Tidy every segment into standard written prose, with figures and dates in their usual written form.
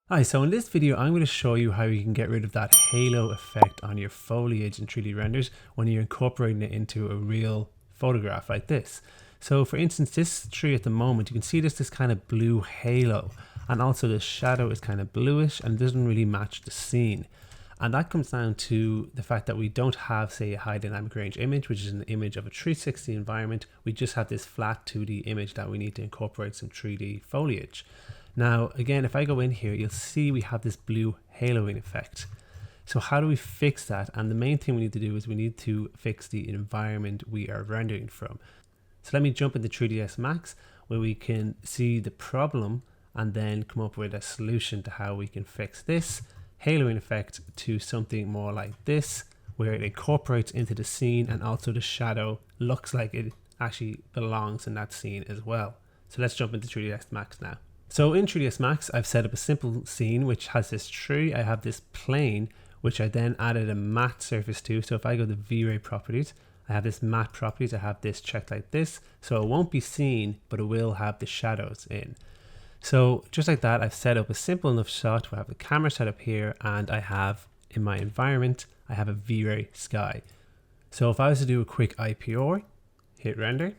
Hi, so in this video I'm going to show you how you can get rid of that halo effect on your foliage in 3D renders when you're incorporating it into a real photograph like this. So for instance, this tree at the moment, you can see this kind of blue halo, and also the shadow is kind of bluish and doesn't really match the scene. And that comes down to the fact that we don't have, say, a high dynamic range image, which is an image of a 360 environment. We just have this flat 2D image that we need to incorporate some 3D foliage. Now, again, if I go in here, you'll see we have this blue haloing effect. So how do we fix that? And the main thing we need to do is we need to fix the environment we are rendering from. So let me jump into 3ds Max where we can see the problem and then come up with a solution to how we can fix this haloing effect to something more like this, where it incorporates into the scene and also the shadow looks like it actually belongs in that scene as well. So let's jump into 3ds Max now. So in 3ds Max, I've set up a simple scene which has this tree. I have this plane, which I then added a matte surface to. So if I go to V-Ray properties, I have this matte properties. I have this checked like this. So it won't be seen, but it will have the shadows in. So just like that, I've set up a simple enough shot where I have the camera set up here, and I have in my environment, I have a VraySky. So if I was to do a quick IPR, hit render,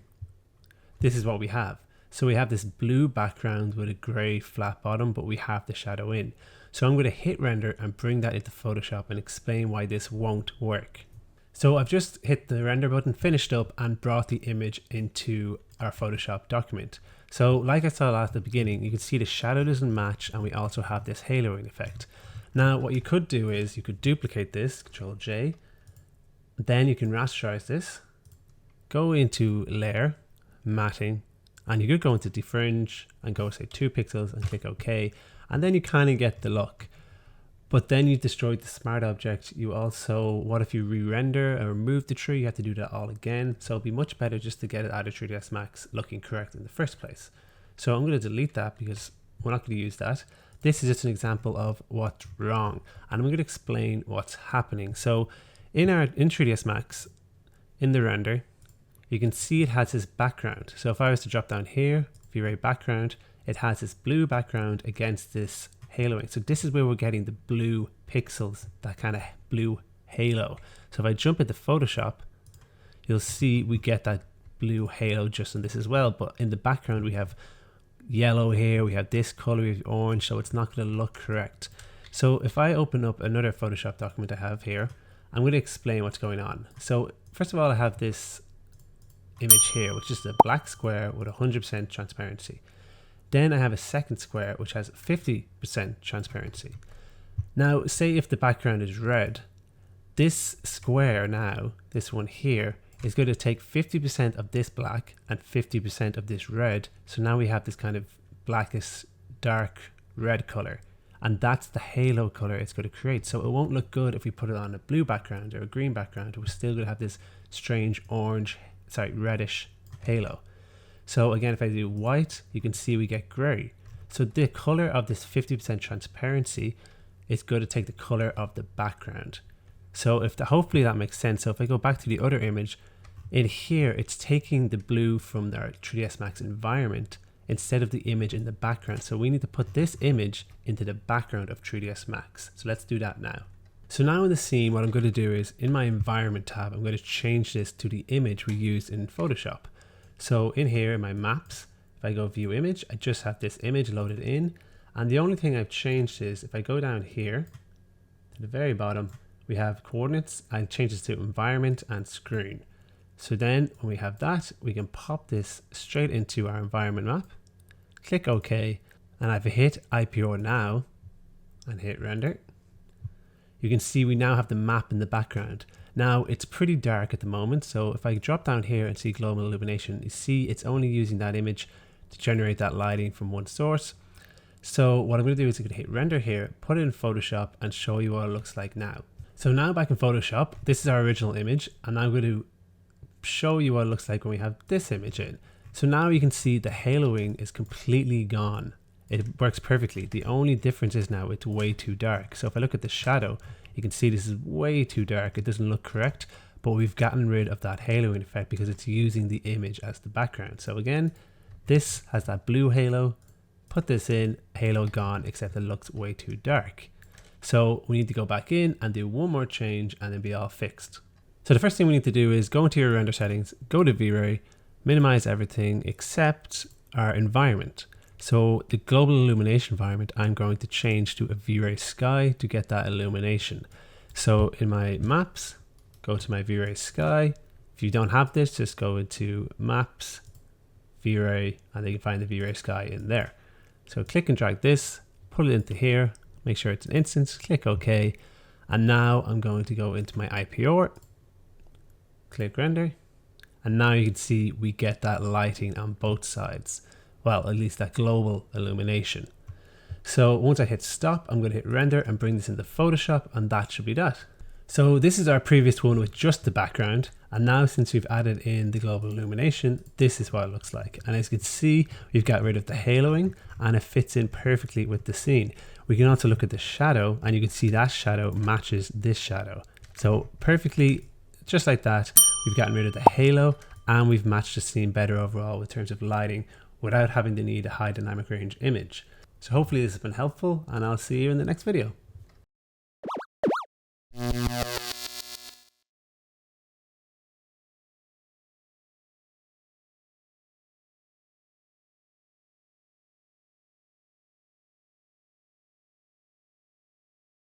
this is what we have. So we have this blue background with a grey flat bottom, but we have the shadow in. So I'm going to hit render and bring that into Photoshop and explain why this won't work. So I've just hit the render button, finished up, and brought the image into our Photoshop document. So like I saw at the beginning, you can see the shadow doesn't match, and we also have this haloing effect. Now what you could do is you could duplicate this, Control J, then you can rasterize this, go into layer, matting, and you could go into defringe and go say 2 pixels and click OK. And then you kind of get the look. But then you destroyed the smart object. You also, what if you re-render and remove the tree? You have to do that all again. So it'd be much better just to get it out of 3ds Max looking correct in the first place. So I'm going to delete that because we're not going to use that. This is just an example of what's wrong. And I'm going to explain what's happening. So in 3ds Max, in the render, you can see it has this background. So if I was to drop down here, V-Ray background, it has this blue background against this haloing. So this is where we're getting the blue pixels, that kind of blue halo. So if I jump into Photoshop, you'll see we get that blue halo just in this as well. But in the background, we have yellow here, we have this color, we have orange, so it's not going to look correct. So if I open up another Photoshop document I have here, I'm going to explain what's going on. So first of all, I have this image here, which is a black square with 100% transparency. Then I have a second square which has 50% transparency. Now say if the background is red, this square now, this one here, is going to take 50% of this black and 50% of this red. So now we have this kind of blackish dark red color, and that's the halo color it's going to create. So it won't look good if we put it on a blue background or a green background. We're still going to have this strange reddish halo. So again, if I do white, you can see we get gray. So the color of this 50% transparency is going to take the color of the background. So hopefully that makes sense. So if I go back to the other image, in here, it's taking the blue from our 3ds Max environment instead of the image in the background. So we need to put this image into the background of 3ds Max. So let's do that now. So now in the scene, what I'm going to do is in my environment tab, I'm going to change this to the image we used in Photoshop. So in here in my maps, if I go view image, I just have this image loaded in. And the only thing I've changed is if I go down here to the very bottom, we have coordinates. I change this to environment and screen. So then when we have that, we can pop this straight into our environment map, click OK, and I've hit IPR now and hit render. You can see we now have the map in the background. Now it's pretty dark at the moment, so if I drop down here and see global illumination, you see it's only using that image to generate that lighting from one source. So what I'm going to do is I'm going to hit render here, put it in Photoshop, and show you what it looks like now. So now back in Photoshop, this is our original image, and I'm going to show you what it looks like when we have this image in. So now you can see the haloing is completely gone. It works perfectly. The only difference is now it's way too dark. So if I look at the shadow, you can see this is way too dark. It doesn't look correct, but we've gotten rid of that haloing effect because it's using the image as the background. So again, this has that blue halo. put this in, halo gone, except it looks way too dark. So we need to go back in and do one more change and then be all fixed. So the first thing we need to do is go into your render settings, go to V-Ray, minimize everything except our environment. So the global illumination environment, I'm going to change to a VraySky to get that illumination. So in my maps, go to my VraySky. If you don't have this, just go into maps, V-Ray, and then you can find the VraySky in there. So click and drag this, put it into here, make sure it's an instance, click OK. And now I'm going to go into my IPR, click render. And now you can see we get that lighting on both sides. Well, at least that global illumination. So once I hit stop, I'm going to hit render and bring this into Photoshop, and that should be that. So this is our previous one with just the background. And now since we've added in the global illumination, this is what it looks like. And as you can see, we've got rid of the haloing and it fits in perfectly with the scene. We can also look at the shadow and you can see that shadow matches this shadow. So perfectly, just like that, we've gotten rid of the halo and we've matched the scene better overall in terms of lighting without having to need a high dynamic range image. So hopefully this has been helpful and I'll see you in the next video.